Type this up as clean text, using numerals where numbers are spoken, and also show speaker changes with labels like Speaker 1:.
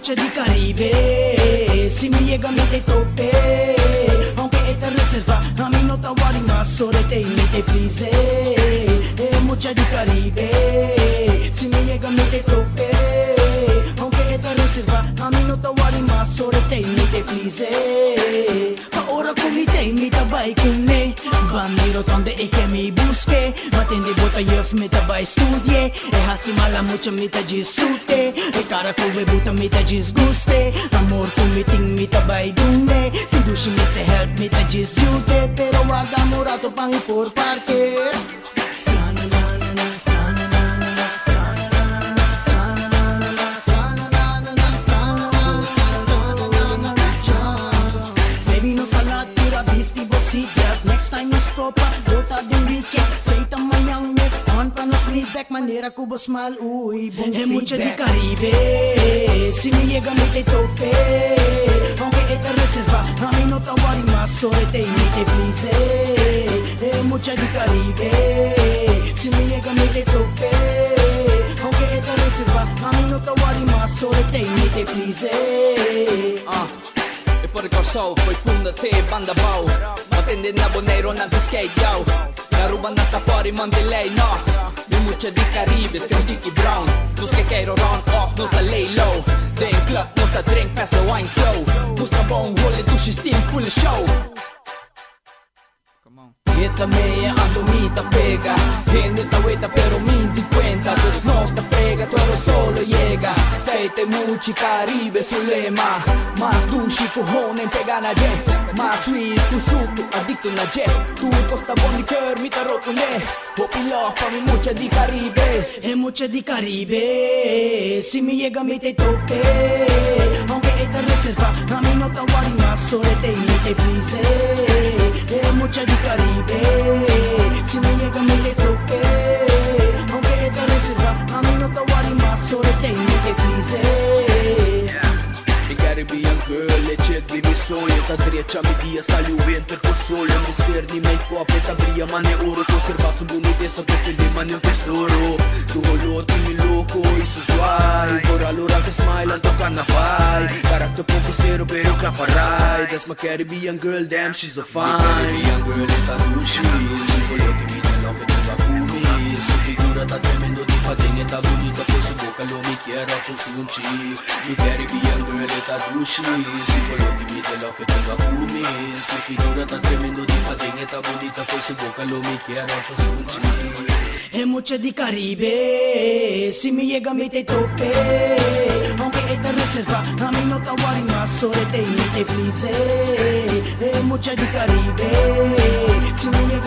Speaker 1: mucha di Caribe. Si me llega mi te tope, aunque esta reserva a mí no tawari más sobre te imite please. Mucha di Caribe. Si me llega mi te tope, aunque esta reserva a mí no tawari más sobre te imite please. Ahora comite imita bai kunne Bandiro donde e che mi busque Matende bota yef mita bai studie E hasi mala mucha mita jisute E cara come buta mita jisguste Amor kumiting mita bai dunne Si dushi miste help mita jisjute Pero guarda morato pangi por parque Strana na na na strana na na na strana na na na strana na na na strana na na na strana na na na strana na na na Baby no salat pura bisti bosigat Next time you stop at Dota din weekend Say tamayang miss on pa no sleep back Manera ko boss mal uy bong feedback mucha di Caribe Si me llega mi te tope Aunque esta reserva A mí no tawari más sobre te imite please Mucha di Caribe Si me llega mi te tope Aunque esta reserva A mí no tawari más sobre te imite please
Speaker 2: E por corso foi punda te banda bau Matende na boneiro na skate yaw Naruban na tapori man delay no Mi mucha di Caribe Tiki brown Nos que quero run off Nos da lay low Den club Nos da drink fast the wine slow Nos da bong håller dusch steam full show Esta meia ando mita pega Gente weta pero mi di cuenta Dos nos ta frega tu ero solo llega Seite muchi Caribe sulema Mas dushi cojones pega na jet Mas sweet tu sutu adicto na jet Tu costa bon liquor mi ta rotune Hopi love pa mi mucha di Caribe
Speaker 1: Mucha di Caribe Si me llega mi te tope Aunque esta reserva A mí no tawari más sobre te imite please Mucha di Caribe Si me llega mi te tope Aunque esta reserva A mí no tawari más sobre te imite please
Speaker 3: Caribbean girl, le check di mi sogno Ta treccia mi dia sta juventus con sole Mi sverdi make up e ta bria mane oro Conserva su bunite so che di mani un tesoro Su holotti mi loco e su suai Ora l'ora che smile an tocca na pai Caratto poco sero pero claparai That's my Caribbean girl, damn she's a fine Caribbean girl e ta dushi Su holotti mi telo che tu la cumi Su figura ta tremendo di patin e ta bonita Foi su boca lo mi quiera tu sunci Mi Caribbean girl e ta dushi Si holotti mi telo che tu la cumi Su figura ta tremendo di patin e ta bonita Foi su boca lo mi quiera tu sunci
Speaker 1: Mucha di Caribe Si me llega mi te tope Aunque esta reserva A mí no tawari más sobre te imite please Mucha di Caribe Si me llega